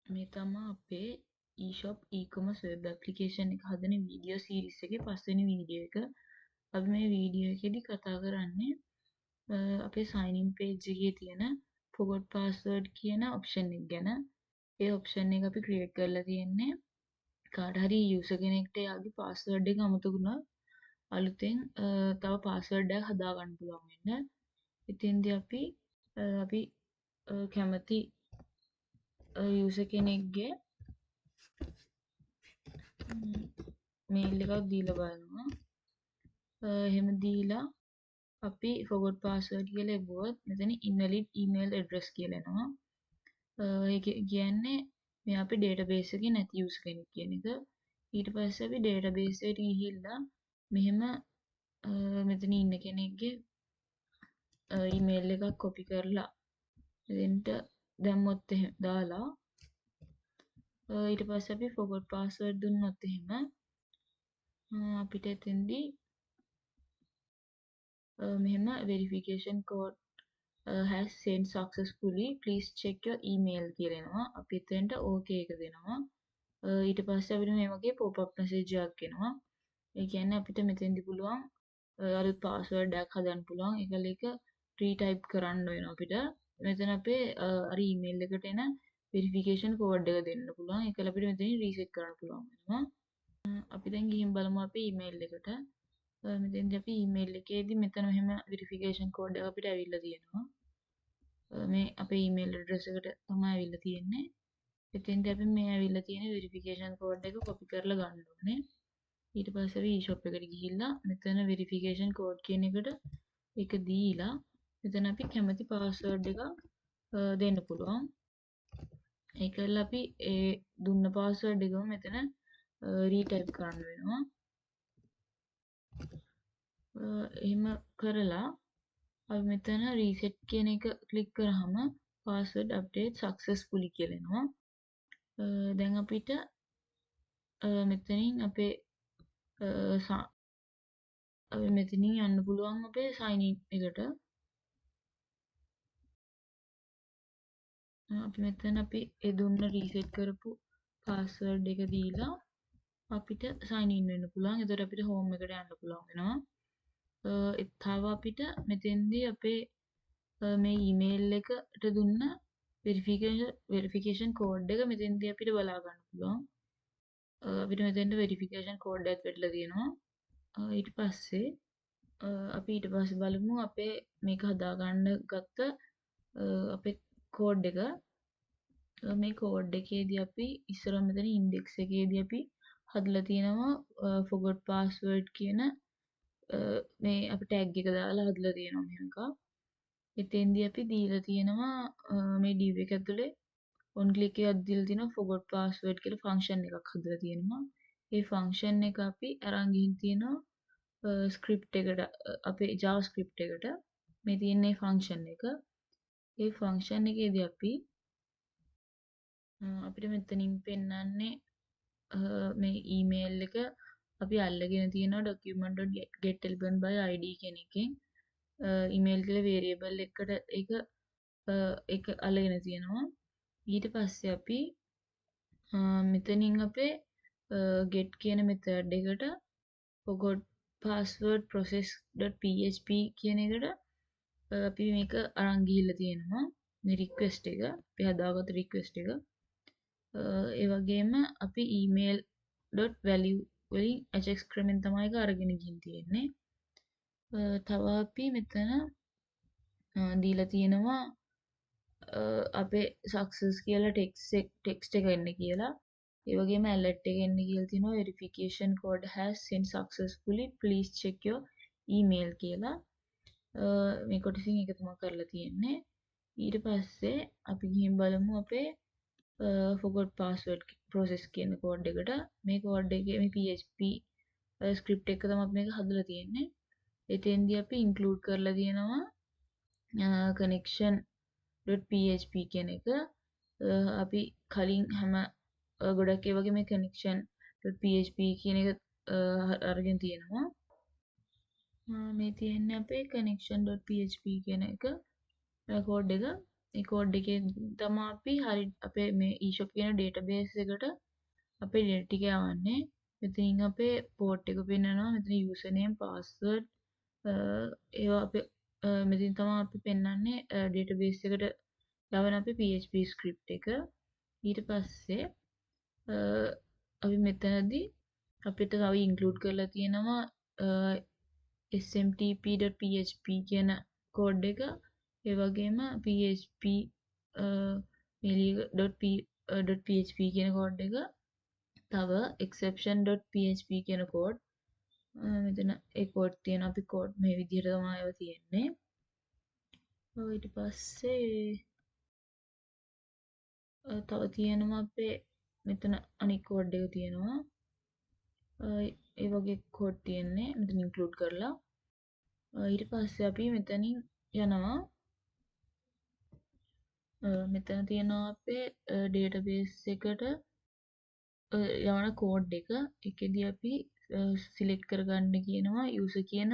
මේ තමයි අපේ eShop e-commerce web application එක හදන වීඩියෝ සීරීස් එකේ පස්වෙනි වීඩියෝ එක. අපි මේ වීඩියෝ එකේදී කතා කරන්නේ අපේ sign in page එකේ තියෙන forgot password කියන option එක ගැන. ඒ option එක අපි create කරලා තියෙන්නේ කාට හරි user කෙනෙක්ට එයාගේ password එක අමතක වුණා අලුතෙන් තව password එකක් හදා ගන්න පුළුවන් වෙන්න. ඉතින්දී අපි කැමති user කෙනෙක්ගේ මේල් එකක් දීලා බලනවා. එහෙම දීලා අපි forgot password කියලා එවුවොත් මෙතන invalid email address කියලා එනවා. ඒක කියන්නේ මේ අපේ database එකේ නැති user කෙනෙක් කියන එක. ඊට පස්සේ අපි database එකට ගිහිල්ලා මෙහෙම මෙතන ඉන්න කෙනෙක්ගේ email එකක් copy කරලා එතෙන්ට දැම්මොත් එහෙම දාලා ඊට පස්සේ අපි forgot password දුන්නොත් එහෙම අපිට එතෙන්දී මෙහෙම verification code has sent successfully please check your email කියලා එනවා. අපි එතෙන්ට okay එක දෙනවා. ඊට පස්සේ අපිට මේ වගේ pop up message එකක් එනවා. ඒ කියන්නේ අපිට මෙතෙන්දී පුළුවන් අලුත් password එකක් හදන්න පුළුවන්. ඒකල එක retype කරන්න වෙනවා අපිට. මෙතන අපේ අර email එකට එන verification code එක දෙන්න පුළුවන්. ඒකල අපිට මෙතනින් reset කරන්න පුළුවන් වෙනවා. අපි දැන් ගිහින් බලමු අපේ email එකට. මෙතෙන්දී අපි email එකේදී මෙතන මෙහෙම verification code එක අපිට ඇවිල්ලා තියෙනවා. මේ අපේ email address එකට තමයි ඇවිල්ලා තියෙන්නේ. එතෙන්දී අපි මේ ඇවිල්ලා තියෙන verification code එක copy කරලා ගන්න ඕනේ. ඊට පස්සේ අපි eShop එකට ගිහිල්ලා මෙතන verification code කියන එකට ඒක දීලා මෙතන අපි කැමති password එක දෙන්න පුළුවන්. ඒකල අපි ඒ දුන්න password එකම මෙතන retype කරන්න වෙනවා. එහෙම කරලා අපි මෙතන reset කියන එක ක්ලික් කරාම password update successfully කියලා එනවා. දැන් අපිට මෙතනින් අපේ අපි මෙතනින් යන්න පුළුවන් අපේ sign in එකට. අපි මෙතන අපි ඒ දුන්න reset කරපු password එක දීලා අපිට sign in වෙන්න පුළුවන්. එතකොට අපිට home එකට යන්න පුළුවන් වෙනවා. තව අපිට මෙතෙන්දී අපේ මේ email එකට දුන්න verification code එක මෙතෙන්දී අපිට බලා ගන්න පුළුවන්. අපිට මෙතෙන්ට verification code එකක් වැටලා තියෙනවා. ඊට පස්සේ අපි ඊට පස්සේ බලමු අපේ මේක හදාගන්න ගත්ත අපේ කෝඩ් එක. මේ කෝඩ් එකේදී අපි ඉස්සර මෙතන ඉන්ඩෙක්ස් එකේදී අපි හදලා තියෙනවා forgot password කියන මේ අපි ටැග් එක දාලා හදලා තියෙනවා මෙහෙම එකක්. එතෙන්දී අපි දීලා තියෙනවා මේ div එක ඇතුලේ on click එකක් දීලා තියෙනවා forgot password කියලා function එකක් හදලා තියෙනවා. ඒ function එක අපි අරන් ගිහින් තියෙනවා script එකට අපේ JavaScript එකට මේ තියෙන මේ function එක. ඒ function එකේදී අපිට මෙතනින් පෙන්වන්නේ මේ email එක අපි අල්ලගෙන තියෙනවා document.getElementById කියන එකෙන් email කියලා variable එකට ඒක අල්ලගෙන තියෙනවා. ඊට පස්සේ අපි මෙතනින් අපේ get කියන method එකට forgot password process.php කියන එකට අපි මේක අරන් ගිහිල්ලා තියෙනවා. මේ request එක අපි හදාගත්ත request එක. ඒ වගේම අපි email.value වලින් ajax ක්‍රමෙන් තමයි ඒක අරගෙන ගිහින් තියෙන්නේ. තව අපි මෙතන දීලා තියෙනවා අපේ success කියලා text එක එන්න කියලා. ඒ වගේම alert එක එන්න කියලා තියෙනවා verification code has sent successfully please check your email කියලා. මේ කොටසින් ඒක තමයි කරලා තියෙන්නේ. ඊට පස්සේ අපි ගිහින් බලමු අපේ forgot password process කියන කෝඩ් එකට. මේ කෝඩ් එකේ මේ PHP script එක තමයි අපි මේක හදලා තියෙන්නේ. එතෙන්දී අපි include කරලා තියෙනවා connection.php කියන එක. අපි කලින් හැම ගොඩක් ඒ වගේ මේ connection.php කියන එක අරගෙන තියෙනවා. මේ තියෙන්නේ අපේ connection.php කියන එක කෝඩ් එක. ඒ කෝඩ් එකෙන් තමයි අපි හරි අපේ මේ e-shop කියන database එකට අපේ data ටික යවන්නේ. මෙතනින් අපේ port එක පෙන්නනවා. මෙතන username password ඒවා අපේ මෙතන තමයි අපි පෙන්වන්නේ database එකට යවන අපේ PHP script එක. ඊට පස්සේ අපි මෙතනදී අපිට තව include කරලා තියෙනවා smtp.php කියන කෝඩ් එක. ඒ වගේම php .php කියන කෝඩ් එක. තව exception.php කියන කෝඩ්. මෙතන ඒ කෝඩ් තියෙන අපි කෝඩ් මේ විදිහට තමයි ඒවා තියෙන්නේ. ඊට පස්සේ තව තියෙනවා අපේ මෙතන අනිත් කෝඩ් එක තියෙනවා. ඒ වගේ කෝඩ් තියෙන්නේ මෙතන ඉන්ක්ලූඩ් කරලා. ඊට පස්සේ අපි මෙතනින් යනවා මෙතන තියෙනවා අපේ database එකට යවන කෝඩ් එක. ඒකෙදී අපි සිලෙක්ට් කරගන්න කියනවා user කියන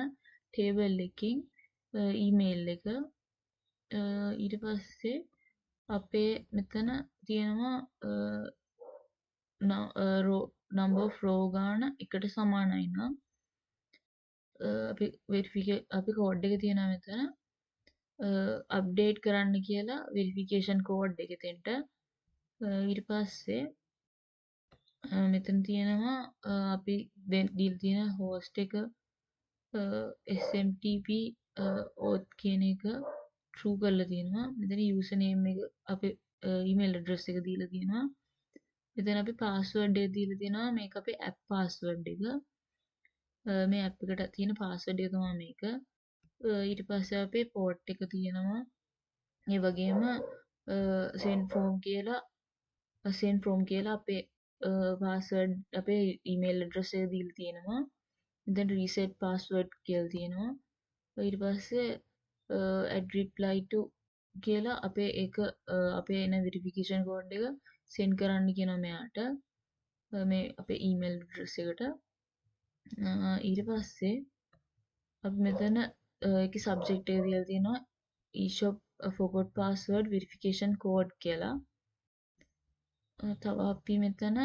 table එකකින් email එක. ඊට පස්සේ අපේ මෙතන තියෙනවා number of row ගාන එකට සමානයි නම් අපි කෝඩ් එක තියෙනවා මෙතන අප්ඩේට් කරන්න කියලා වෙරිෆිකේෂන් කෝඩ් එක එතෙන්ට. ඊට පස්සේ මෙතන තියෙනවා අපි දීලා තියෙන host එක smtp auth කියන එක true කරලා තියෙනවා. මෙතන username එක අපේ email address එක දීලා තියෙනවා. මෙතන අපි password එක දීලා තියෙනවා. මේක අපේ app password එක. මේ app එකට තියෙන password එක තමයි මේක. ඊට පස්සේ අපේ port එක තියෙනවා. ඒ වගේම send from කියලා අපේ password අපේ email address එක දීලා තියෙනවා. then reset password කියලා තියෙනවා. ඊට පස්සේ add reply to කියලා අපේ ඒක අපේ එන verification code එක send කරන්න කියනවා මෙයාට මේ අපේ email address එකට. ඊට පස්සේ අපි මෙතන ඒකේ subject එක දීලා තියෙනවා e-shop forgot password verification code කියලා. තව අපි මෙතන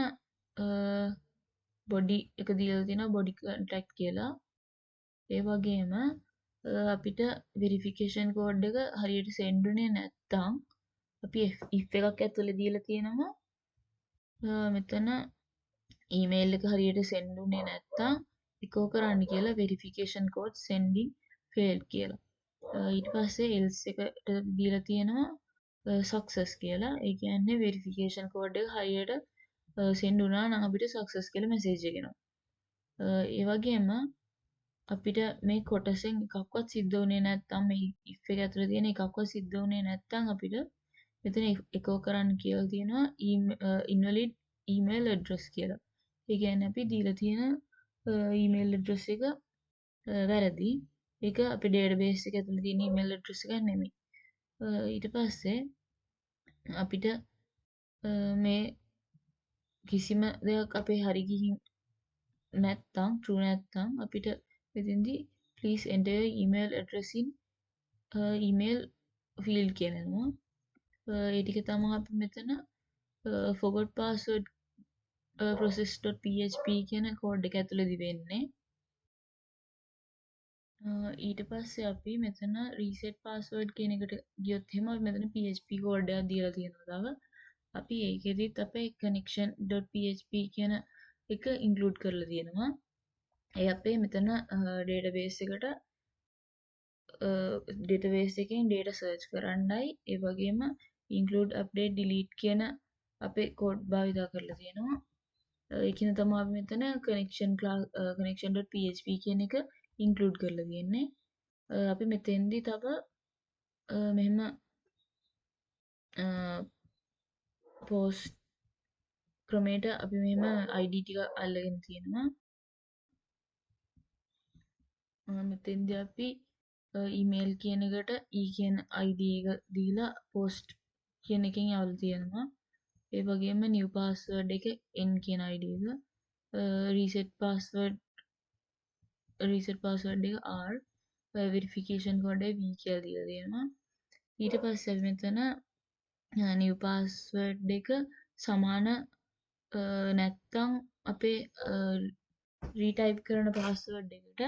body එක දීලා තියෙනවා body contact කියලා. ඒ වගේම අපිට verification code එක හරියට send උනේ නැත්නම් අපි if එකක් ඇතුලේ දීලා තියෙනවා මෙතන email එක හරියට send උනේ නැත්නම් echo කරන්න කියලා verification code sending failed කියලා. ඊට පස්සේ else එකට දීලා තියෙනවා success කියලා. ඒ කියන්නේ verification code එක හරියට send වුණා නම් අපිට success කියලා message එක එනවා. ඒ වගේම අපිට මේ කොටසෙන් එකක්වත් සිද්ධ වුණේ නැත්නම් මේ if එක ඇතුලේ තියෙන එකක්වත් සිද්ධ වුණේ නැත්නම් අපිට මෙතන echo කරන්න කියලා තියෙනවා invalid email address කියලා. ඒ කියන්නේ අපි දීලා තියෙන email address එක වැරදි. ඒක අපේ database එක ඇතුලේ තියෙන email address එකක් නෙමෙයි. ඊට පස්සේ අපිට මේ කිසිම දෙයක් අපේ හරි ගිහින් නැත්නම් true නැත්නම් අපිට මෙතෙන්දී please enter your email address in email field කියනවා. ඒ ටික තමයි අපි මෙතන forgot password process.php කියන කෝඩ් එක ඇතුළේදී වෙන්නේ. ඊට පස්සේ අපි මෙතන reset password කියන එකට ගියොත් එහෙම මෙතන PHP කෝඩ් එකක් දීලා තියෙනවා. තව අපි ඒකෙදිත් අපේ connection.php කියන එක include කරලා තියෙනවා. ඒ අපේ මෙතන database එකෙන් data search කරන්නයි ඒ වගේම include update delete කියන අපේ code භාවිත කරලා තියෙනවා. ඒ කියන තමයි අපි මෙතන connection.php කියන එක include කරලා තියෙන්නේ. අපි මෙතෙන්දී තව මෙහෙම post ක්‍රමයට අපි මෙහෙම ID ටික අල්ලගෙන තියෙනවා. මෙතෙන්දී අපි email කියන එකට e කියන ID එක දීලා post කියන එකෙන් යවලා තියෙනවා. ඒ වගේම new password එක n කියන ID එක reset password එක r verification code එක v කියලා දීලා තියෙනවා. ඊට පස්සේ අපි මෙතන new password එක සමාන නැත්තම් අපේ රීටයිප් කරන පාස්වර්ඩ් එකට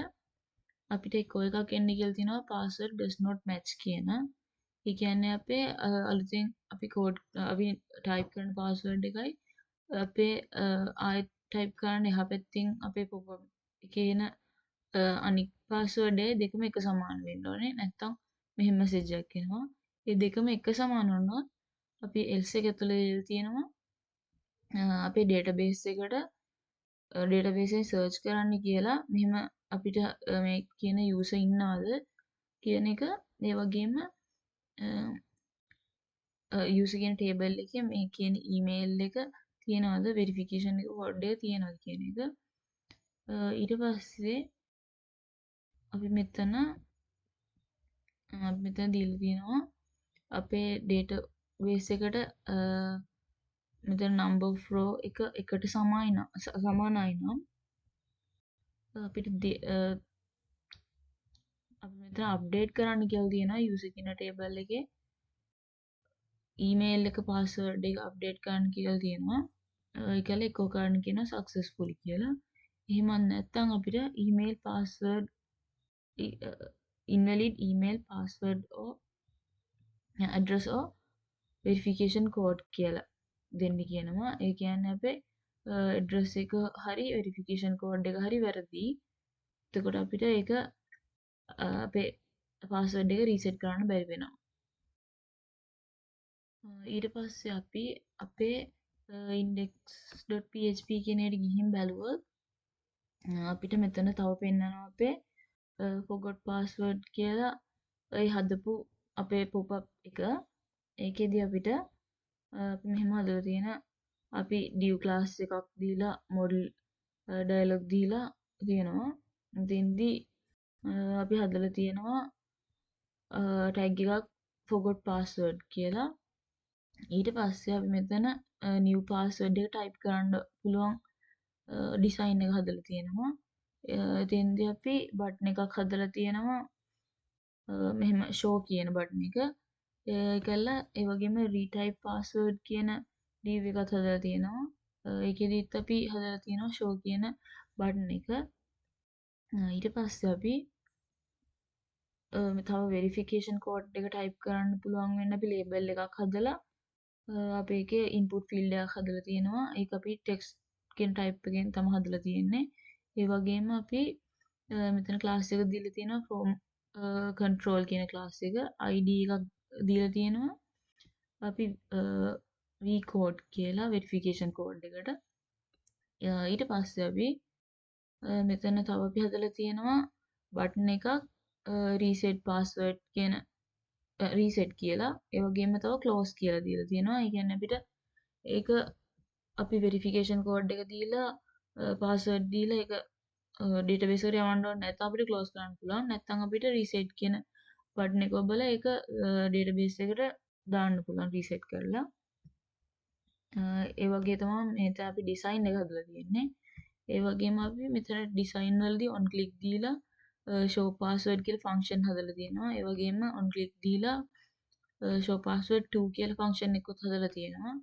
අපිට එක්කෝ එකක් එන්න කියලා තියෙනවා password does not match කියන. ඒ කියන්නේ අපේ අලුතෙන් අපි කෝඩ් අපි ටයිප් කරන පාස්වර්ඩ් එකයි අපේ ආයෙත් ටයිප් කරන්න එහා පැත්තෙන් අපේ pop up එකේ එන අනික් පාස්වර්ඩ් දෙකම එක සමාන වෙන්න ඕනේ. නැත්තම් මෙහෙම මෙසේජ් එකක් එනවා. මේ දෙකම එක සමාන වුණොත් අපි else එක ඇතුලේ තියෙනවා අපේ database එකට database එකෙන් search කරන්න කියලා මෙහෙම අපිට මේ කියන user ඉන්නවද කියන එක ඒ වගේම user කියන table එකේ මේ කියන email එක තියෙනවද verification එක code එක තියෙනවද කියන එක ඊට පස්සේ අපි මෙතන දීලා තියෙනවා අපේ database එකට මෙතන number of row එක එකට සමානයි නම් අපිට අපි මෙතන අප්ඩේට් කරන්න කියලා තියෙනවා user කියන table එකේ email එක password එක අප්ඩේට් කරන්න කියලා තියෙනවා ඒකල එකෝ කරන්න කියනවා successfully කියලා. එහෙම නැත්නම් අපිට email password invalid email password or address or verification code කියලා දෙන්න කියනවා. ඒ කියන්නේ අපේ address එක හරි verification code එක හරි වැරදි. එතකොට අපිට ඒක අපේ password එක reset කරන්න බැරි වෙනවා. ඊට පස්සේ අපි අපේ index.php කියන එකට ගිහින් බැලුවොත් අපිට මෙතන තව පෙන්නනවා අපේ forgot password කියලා ඒ හදපු අපේ pop up එක. ඒකෙදි අපිට මෙහෙම හදලා තියෙන අපි div class එකක් දීලා model dialog දීලා තියෙනවා. ඉතින්දී අපි හදලා තියෙනවා tag එකක් forgot password කියලා. ඊට පස්සේ අපි මෙතන new password එක type කරන්න පුළුවන් design එක හදලා තියෙනවා. එතෙන්දී අපි button එකක් හදලා තියෙනවා මෙහෙම show කියන button එක. ඒකල ඒ වගේම retype password කියන div එකක් හදලා තියෙනවා. ඒකෙදිත් අපි හදලා තියෙනවා show කියන button එක. ඊට පස්සේ අපි තව verification code එක type කරන්න පුළුවන් වෙන්න අපි label එකක් හදලා අපි ඒකේ input field එකක් හදලා තියෙනවා. ඒක අපි text කියන type එකෙන් තමයි හදලා තියෙන්නේ. ඒ වගේම අපි මෙතන class එක දීලා තියෙනවා from control කියන class එක id එකක් දීලා තියෙනවා. අපි vcode කියලා verification code එකට. ඊට පස්සේ අපි මෙතන තව අපි හදලා තියෙනවා button එකක් reset password කියන reset කියලා. ඒ වගේම තව close කියලා දීලා තියෙනවා. ඒ කියන්නේ අපිට ඒක අපි verification code එක දීලා password දීලා ඒක database එකට යවන්න ඕනේ නැත්නම් අපිට close කරන්න පුළුවන්. නැත්නම් අපිට reset කියන button එක ඔබලා ඒක database එකට දාන්න පුළුවන් reset කරලා. ඒ වගේ තමයි මෙතන අපි design එක හදලා තියෙන්නේ. ඒ වගේම අපි මෙතන design වලදී on click දීලා show password කියලා function හදලා තියෙනවා. ඒ වගේම on click දීලා show password 2 කියලා function එකකුත් හදලා තියෙනවා.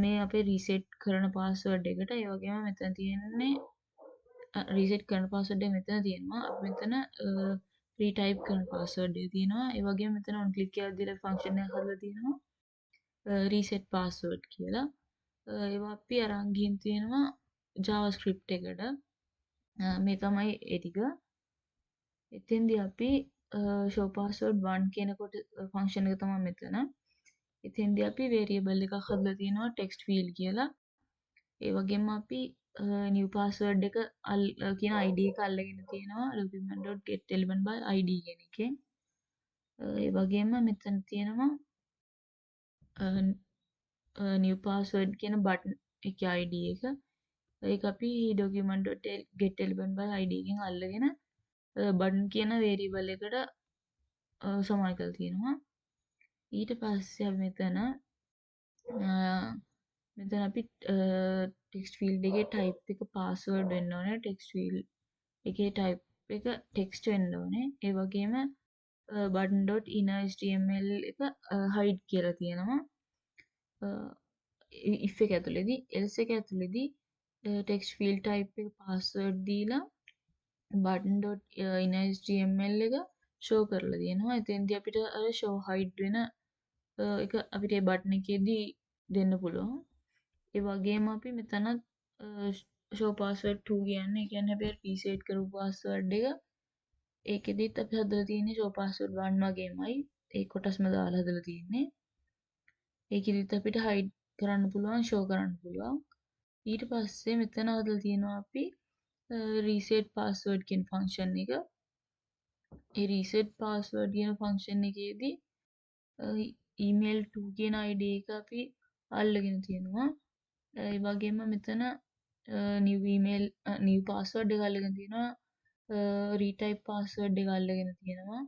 මේ අපේ reset කරන password එකට. ඒ වගේම මෙතන තියෙන්නේ reset කරන password එක මෙතන තියෙනවා. අපි මෙතන retype කරන password එක තියෙනවා. ඒ වගේම මෙතන on click කියලා දීලා function එකක් හදලා තියෙනවා. reset password කියලා. ඒවා අපි අරන් ගිහින් තියෙනවා JavaScript එකට. මේ තමයි ඒ ටික. එතෙන්දී අපි show password 1 කියනකොට function එක තමයි මෙතන. එතෙන්දී අපි variable එකක් හදලා තියෙනවා text field කියලා. ඒ වගේම අපි new password එක කියන id එක අල්ලගෙන තියෙනවා document.getElement by id කියන එකෙන්. ඒ වගේම මෙතන තියෙනවා new password කියන button එකේ id එක. ඒක අපි document.getElement by id එකෙන් අල්ලගෙන button කියන variable එකට සමාන කරලා තියෙනවා. ඊට පස්සේ අපි මෙතන අපි text field එකේ type එක password වෙන්න ඕනේ. text field එකේ type එක text වෙන්න ඕනේ. ඒ වගේම button.inner html එක hide කියලා තියෙනවා. if එක ඇතුළේදී else එක ඇතුළේදී text field type එක password දීලා button.in.html එක show කරලා තියෙනවා. එතෙන්දී අපිට අර show hide වෙන එක අපිට ඒ බටන් එකේදී දෙන්න පුළුවන්. ඒ වගේම අපි මෙතනත් show password 2 කියන්නේ ඒ කියන්නේ අපි reset කරපු password එක ඒකෙදිත් අපි හදලා තියෙන්නේ show password 1 වගේමයි. ඒ කොටස්ම දාලා හදලා තියෙන්නේ. ඒකෙදිත් අපිට hide කරන්න පුළුවන් show කරන්න පුළුවන්. ඊට පස්සේ මෙතන හදලා තියෙනවා අපි reset password කියන function එක. ඒ reset password කියන function එකේදී email 2 කියන id එක අපි අල්ලගෙන තියෙනවා. ඒ වගේම මෙතන new email new password එක අල්ලගෙන තියෙනවා. retype password එක අල්ලගෙන තියෙනවා.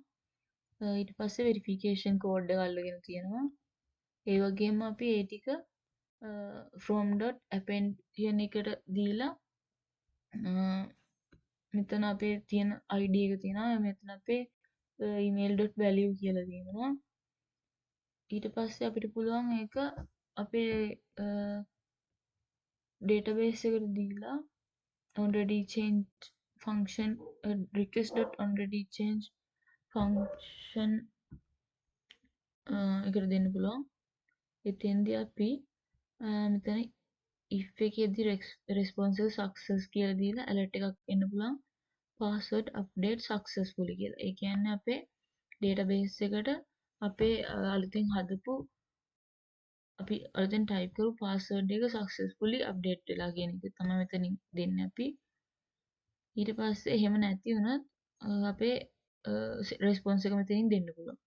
ඊට පස්සේ verification code එක අල්ලගෙන තියෙනවා. ඒ වගේම අපි ඒ ටික from.append කියන එකට දීලා මෙතන අපේ තියෙන id එක තියෙනවා. මෙතන අපේ email.value කියලා තියෙනවා. ඊට පස්සේ අපිට පුළුවන් ඒක අපේ database එකට දීලා already changed function request.alreadychanged function එකට දෙන්න පුළුවන්. එතෙන්දී අපි මෙතන if එකේදී response එක success කියලා දීලා alert එකක් එන්න පුළුවන් password update successfully කියලා. ඒ කියන්නේ අපේ database එකට අපේ අලුතෙන් හදපු අපි අලුතෙන් type කරපු password එක successfully update වෙලා කියන එක තමයි මෙතනින් දෙන්නේ අපි. ඊට පස්සේ එහෙම නැති වුණත් අපේ response එක මෙතනින් දෙන්න පුළුවන්.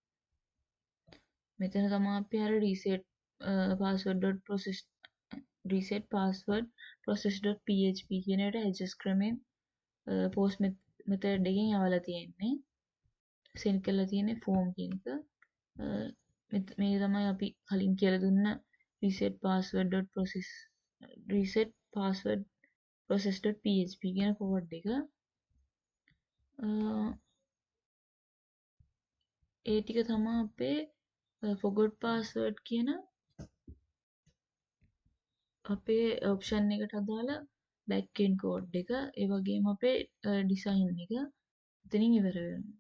මෙතන තමයි අපි අර reset password process.php කියන එකට adjust ක්‍රමෙන් post method එකෙන් යවලා තියෙන්නේ. send කරලා තියෙන්නේ form කියන එක. මේ තමයි අපි කලින් කියලා දුන්න reset password process.php කියන code එක. ඒ ටික තමයි අපේ forgot password කියන අපේ option එකට අදාළ backend code එක. ඒ වගේම අපේ design එක එතනින් ඉවර වෙනවා.